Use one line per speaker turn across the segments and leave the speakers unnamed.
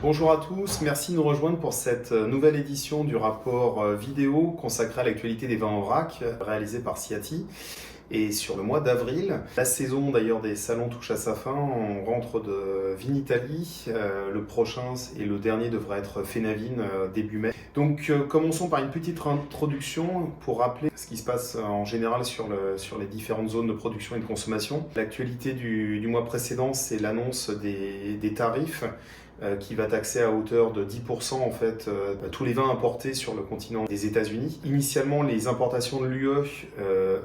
Bonjour à tous, merci de nous rejoindre pour cette nouvelle édition du rapport vidéo consacré à l'actualité des vins en vrac, réalisé par Ciati. Et sur le mois d'avril, la saison d'ailleurs des salons touche à sa fin, on rentre de Vinitaly, le prochain et le dernier devrait être Fénavine début mai. Donc commençons par une petite introduction pour rappeler ce qui se passe en général sur les différentes zones de production et de consommation. L'actualité du mois précédent, c'est l'annonce des tarifs qui va taxer à hauteur de 10% en fait tous les vins importés sur le continent des États-Unis. Initialement, les importations de l'UE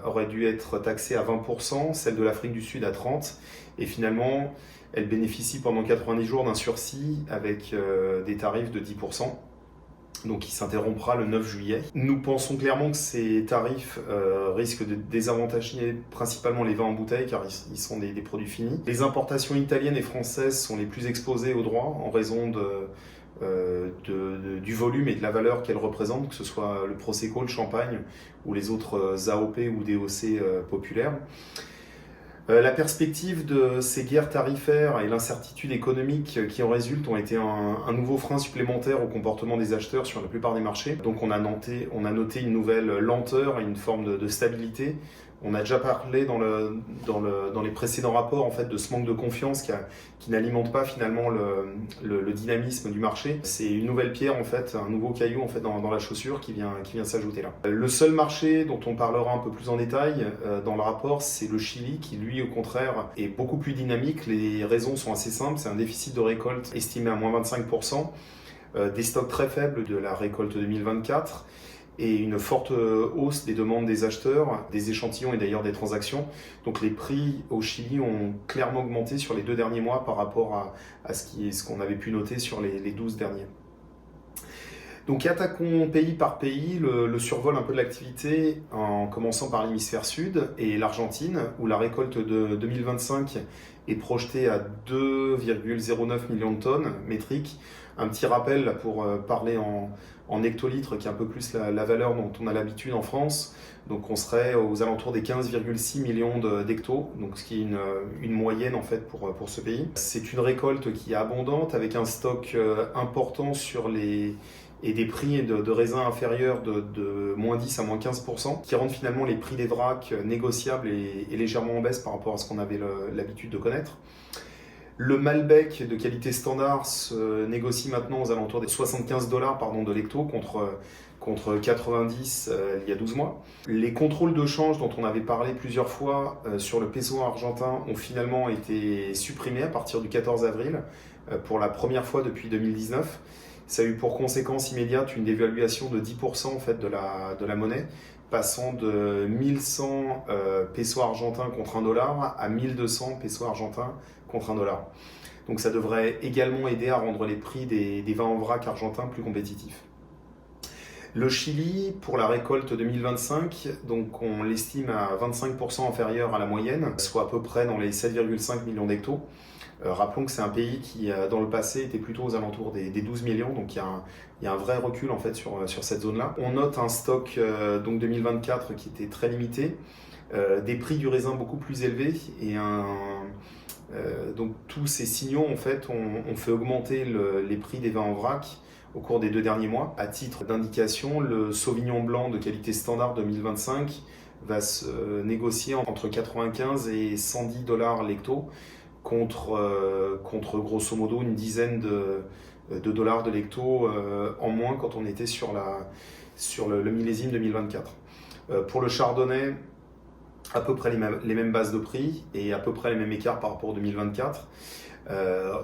auraient dû être taxées à 20%, celles de l'Afrique du Sud à 30%, et finalement, elles bénéficient pendant 90 jours d'un sursis avec des tarifs de 10%. Donc qui s'interrompra le 9 juillet. Nous pensons clairement que ces tarifs risquent de désavantager principalement les vins en bouteille car ils sont des produits finis. Les importations italiennes et françaises sont les plus exposées aux droits en raison du volume et de la valeur qu'elles représentent, que ce soit le Prosecco, le Champagne ou les autres AOP ou DOC populaires. La perspective de ces guerres tarifaires et l'incertitude économique qui en résulte ont été un nouveau frein supplémentaire au comportement des acheteurs sur la plupart des marchés. Donc on a noté une nouvelle lenteur et une forme de stabilité. On a déjà parlé dans les précédents rapports en fait, de ce manque de confiance qui n'alimente pas finalement le dynamisme du marché. C'est une nouvelle pierre, en fait, un nouveau caillou en fait, dans la chaussure qui vient s'ajouter là. Le seul marché dont on parlera un peu plus en détail dans le rapport, c'est le Chili qui lui au contraire est beaucoup plus dynamique. Les raisons sont assez simples, c'est un déficit de récolte estimé à moins 25%, des stocks très faibles de la récolte 2024, et une forte hausse des demandes des acheteurs, des échantillons et d'ailleurs des transactions. Donc les prix au Chili ont clairement augmenté sur les 2 derniers mois par rapport à ce qu'on avait pu noter sur les 12 derniers. Donc attaquons pays par pays le survol un peu de l'activité en commençant par l'hémisphère sud et l'Argentine où la récolte de 2025 est projetée à 2,09 millions de tonnes métriques. Un petit rappel là, pour parler en hectolitres qui est un peu plus la valeur dont on a l'habitude en France. Donc on serait aux alentours des 15,6 millions d'hectos, donc ce qui est une moyenne en fait pour ce pays. C'est une récolte qui est abondante avec un stock important et des prix de raisins inférieurs de moins 10 à moins 15%, qui rendent finalement les prix des vracs négociables et légèrement en baisse par rapport à ce qu'on avait l'habitude de connaître. Le Malbec de qualité standard se négocie maintenant aux alentours des $75 de l'hecto contre 90 il y a 12 mois. Les contrôles de change dont on avait parlé plusieurs fois sur le peso argentin ont finalement été supprimés à partir du 14 avril pour la première fois depuis 2019. Ça a eu pour conséquence immédiate une dévaluation de 10% en fait, de la monnaie, passant de 1100 pesos argentins contre $1 à 1200 pesos argentins contre $1. Donc ça devrait également aider à rendre les prix des vins en vrac argentins plus compétitifs. Le Chili, pour la récolte 2025, donc on l'estime à 25% inférieur à la moyenne, soit à peu près dans les 7,5 millions d'hectos. Rappelons que c'est un pays qui, dans le passé, était plutôt aux alentours des 12 millions, donc il y a un vrai recul en fait sur cette zone-là. On note un stock donc 2024 qui était très limité, des prix du raisin beaucoup plus élevés et donc tous ces signaux en fait ont fait augmenter les prix des vins en vrac au cours des 2 derniers mois. À titre d'indication, le Sauvignon blanc de qualité standard 2025 va se négocier entre 95 et 110 $ l'hecto contre grosso modo une dizaine de dollars de l'hecto en moins quand on était sur le millésime 2024. Pour le chardonnay, à peu près les mêmes bases de prix et à peu près les mêmes écarts par rapport à 2024.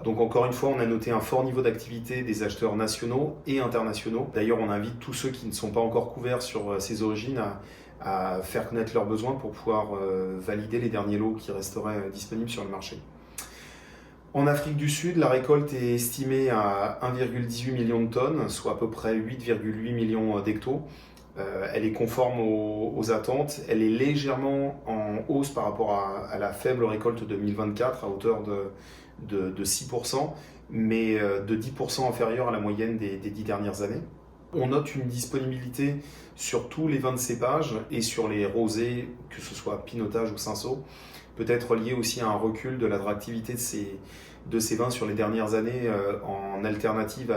Donc encore une fois, on a noté un fort niveau d'activité des acheteurs nationaux et internationaux. D'ailleurs, on invite tous ceux qui ne sont pas encore couverts sur ces origines à faire connaître leurs besoins pour pouvoir valider les derniers lots qui resteraient disponibles sur le marché. En Afrique du Sud, la récolte est estimée à 1,18 million de tonnes, soit à peu près 8,8 millions d'hectos. Elle est conforme aux attentes. Elle est légèrement en hausse par rapport à la faible récolte 2024 à hauteur de 6%, mais de 10% inférieure à la moyenne des 10 dernières années. On note une disponibilité sur tous les vins de cépage et sur les rosés, que ce soit Pinotage ou Cinsault, peut-être lié aussi à un recul de l'attractivité de ces vins sur les dernières années en alternative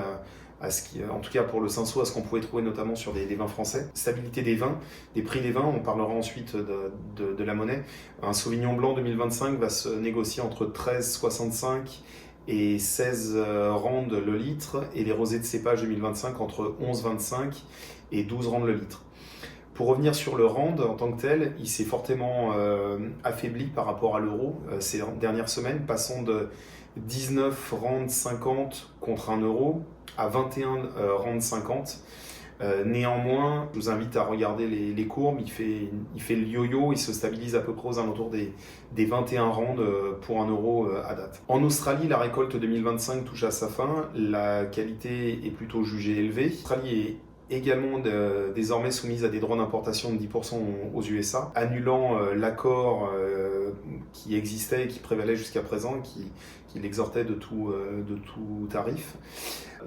à ce qui, en tout cas pour le Cinsault, à ce qu'on pouvait trouver notamment sur des vins français. Stabilité des vins, des prix des vins, on parlera ensuite de la monnaie. Un Sauvignon blanc 2025 va se négocier entre 13,65 et 16 rand le litre, et les rosés de cépage 2025 entre 11,25 et 12 rand le litre. Pour revenir sur le rand en tant que tel, il s'est fortement affaibli par rapport à l'euro ces dernières semaines, passant de 19 rand 50 contre 1 euro à 21 rand 50. Néanmoins, je vous invite à regarder les courbes, il fait le yo-yo, il se stabilise à peu près aux alentours des 21 rands pour 1 euro à date. En Australie, la récolte 2025 touche à sa fin, la qualité est plutôt jugée élevée. L'Australie est également désormais soumise à des droits d'importation de 10% aux USA, annulant l'accord qui existait et qui prévalait jusqu'à présent, qui l'exhortait de tout tarif.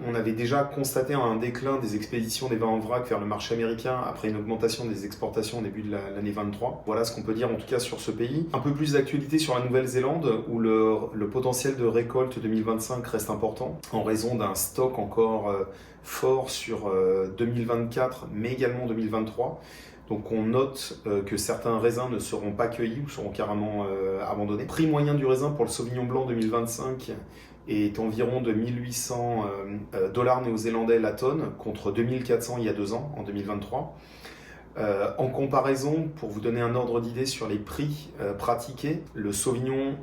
On avait déjà constaté un déclin des expéditions des vins en vrac vers le marché américain après une augmentation des exportations au début de l'année 23. Voilà ce qu'on peut dire en tout cas sur ce pays. Un peu plus d'actualité sur la Nouvelle-Zélande où le potentiel de récolte 2025 reste important en raison d'un stock encore fort sur 2024 mais également 2023. Donc on note que certains raisins ne seront pas cueillis ou seront carrément abandonnés. Le prix moyen du raisin pour le Sauvignon blanc 2025 est environ de 1800 dollars néo-zélandais la tonne contre 2400 il y a 2 ans, en 2023. En comparaison, pour vous donner un ordre d'idée sur les prix pratiqués, le Sauvignon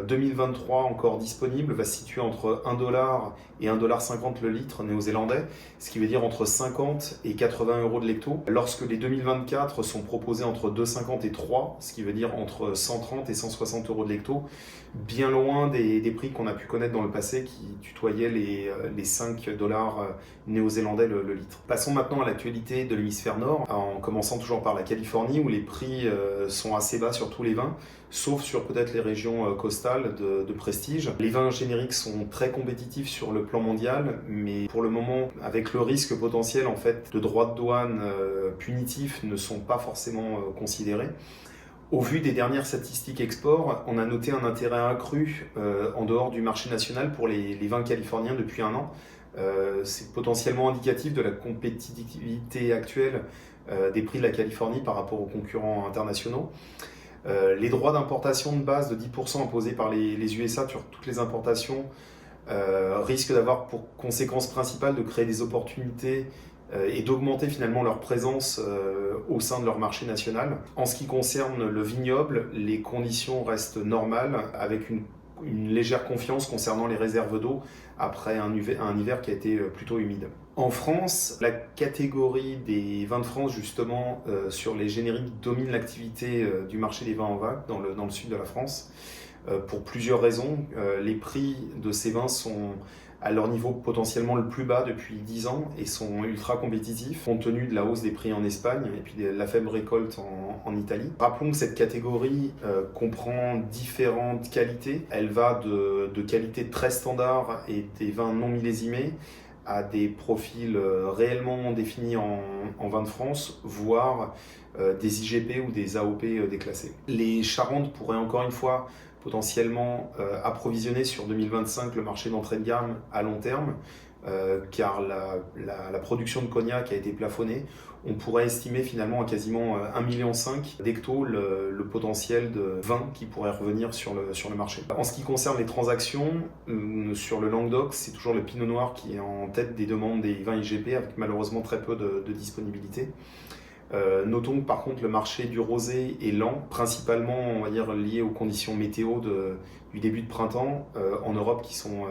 2023 encore disponible va se situer entre 1 dollar et 1,50 $ le litre néo-zélandais, ce qui veut dire entre 50 et 80 euros de l'hecto, lorsque les 2024 sont proposés entre 2,50 et 3, ce qui veut dire entre 130 et 160 euros de l'hecto, bien loin des prix qu'on a pu connaître dans le passé qui tutoyaient les 5 dollars néo-zélandais le litre. Passons maintenant à l'actualité de l'hémisphère nord, en commençant toujours par la Californie où les prix sont assez bas sur tous les vins, sauf sur peut-être les régions costales de prestige. Les vins génériques sont très compétitifs sur le plan mondial, mais pour le moment, avec le risque potentiel en fait de droits de douane punitifs, ne sont pas forcément considérés. Au vu des dernières statistiques export, on a noté un intérêt accru en dehors du marché national pour les vins californiens depuis 1 an. C'est potentiellement indicatif de la compétitivité actuelle des prix de la Californie par rapport aux concurrents internationaux. Les droits d'importation de base de 10% imposés par les USA sur toutes les importations risquent d'avoir pour conséquence principale de créer des opportunités et d'augmenter finalement leur présence au sein de leur marché national. En ce qui concerne le vignoble, les conditions restent normales avec une légère confiance concernant les réserves d'eau après un hiver qui a été plutôt humide. En France, la catégorie des vins de France, justement, sur les génériques, domine l'activité du marché des vins en vrac dans le sud de la France, pour plusieurs raisons. Les prix de ces vins sont à leur niveau potentiellement le plus bas depuis 10 ans et sont ultra compétitifs compte tenu de la hausse des prix en Espagne et puis de la faible récolte en Italie. Rappelons que cette catégorie comprend différentes qualités. Elle va de qualités très standards et des vins non millésimés à des profils réellement définis en vin de France, voire des IGP ou des AOP déclassés. Les Charentes pourraient encore une fois potentiellement approvisionner sur 2025 le marché d'entrée de gamme à long terme, car la production de cognac a été plafonnée. On pourrait estimer finalement à quasiment 1,5 million d'hectos le potentiel de vin qui pourrait revenir sur le marché. En ce qui concerne les transactions, sur le Languedoc, c'est toujours le Pinot Noir qui est en tête des demandes des vins IGP avec malheureusement très peu de disponibilité. Notons que par contre le marché du rosé est lent, principalement on va dire lié aux conditions météo du début de printemps en Europe qui sont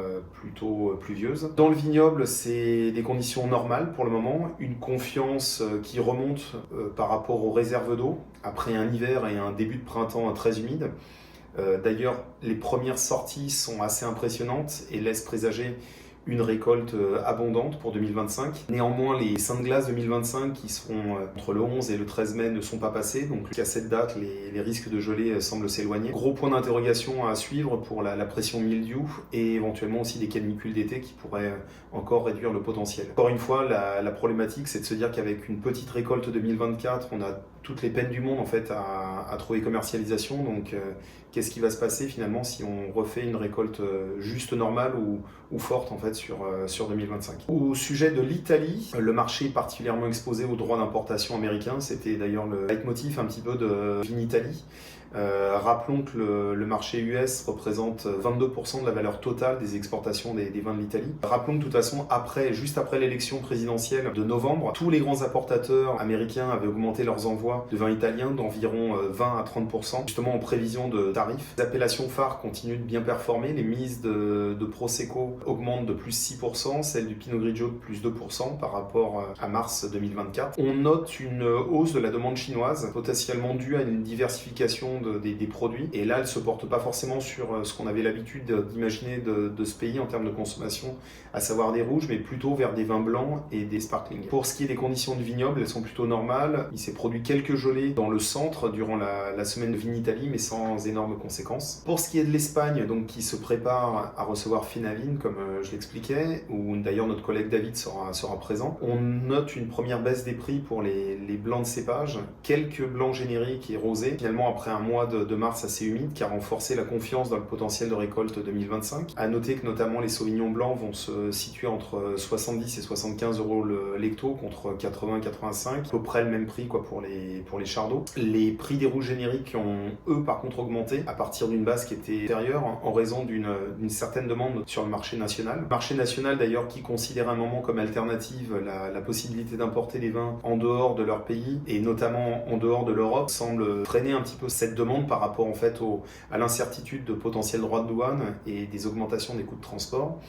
plutôt pluvieuses. Dans le vignoble, c'est des conditions normales pour le moment, une confiance qui remonte par rapport aux réserves d'eau après un hiver et un début de printemps très humide. D'ailleurs, les premières sorties sont assez impressionnantes et laissent présager une récolte abondante pour 2025. Néanmoins, les Saintes Glaces 2025 qui seront entre le 11 et le 13 mai ne sont pas passés, donc jusqu'à cette date, les risques de gelée semblent s'éloigner. Gros point d'interrogation à suivre pour la pression mildiou et éventuellement aussi des canicules d'été qui pourraient encore réduire le potentiel. Encore une fois, la problématique, c'est de se dire qu'avec une petite récolte 2024, on a toutes les peines du monde en fait à trouver commercialisation. Donc, qu'est-ce qui va se passer finalement si on refait une récolte juste normale ou forte en fait sur 2025. Au sujet de l'Italie, le marché est particulièrement exposé aux droits d'importation américains. C'était d'ailleurs le leitmotiv un petit peu de Vinitaly. Rappelons que le marché US représente 22% de la valeur totale des exportations des vins de l'Italie. Rappelons que de toute façon, juste après l'élection présidentielle de novembre, tous les grands importateurs américains avaient augmenté leurs envois de vins italiens d'environ 20 à 30%, justement en prévision de tarifs. Les appellations phares continuent de bien performer. Les mises de Prosecco augmentent de plus 6%, celles du Pinot Grigio de plus 2% par rapport à mars 2024. On note une hausse de la demande chinoise, potentiellement due à une diversification des produits, et là elle se porte pas forcément sur ce qu'on avait l'habitude d'imaginer de ce pays en termes de consommation, à savoir des rouges, mais plutôt vers des vins blancs et des sparkling. Pour ce qui est des conditions de vignoble, elles sont plutôt normales. Il s'est produit quelques gelées dans le centre durant la semaine de Vinitaly, mais sans énormes conséquences. Pour ce qui est de l'Espagne, donc qui se prépare à recevoir Finavine, comme je l'expliquais, où d'ailleurs notre collègue David sera présent, on note une première baisse des prix pour les blancs de cépage, quelques blancs génériques et rosés, finalement après un mois de mars assez humide qui a renforcé la confiance dans le potentiel de récolte 2025. À noter que notamment les sauvignons blancs vont se situer entre 70 et 75 euros l'hecto contre 80 et 85, à peu près le même prix pour les chardons. Les prix des rouges génériques ont eux par contre augmenté à partir d'une base qui était inférieure en raison d'une certaine demande sur le marché national. Le marché national d'ailleurs qui considère un moment comme alternative la possibilité d'importer des vins en dehors de leur pays et notamment en dehors de l'Europe semble freiner un petit peu cette demande par rapport en fait à l'incertitude de potentiels droits de douane et des augmentations des coûts de transport.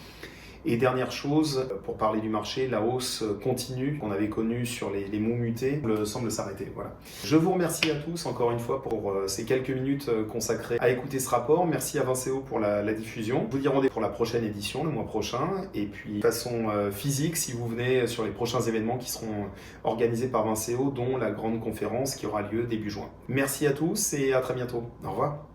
Et dernière chose, pour parler du marché, la hausse continue qu'on avait connue sur les mots mutés semble s'arrêter. Voilà. Je vous remercie à tous encore une fois pour ces quelques minutes consacrées à écouter ce rapport. Merci à Vincéo pour la diffusion. Je vous dis rendez-vous pour la prochaine édition, le mois prochain. Et puis de façon physique, si vous venez sur les prochains événements qui seront organisés par Vincéo, dont la grande conférence qui aura lieu début juin. Merci à tous et à très bientôt. Au revoir.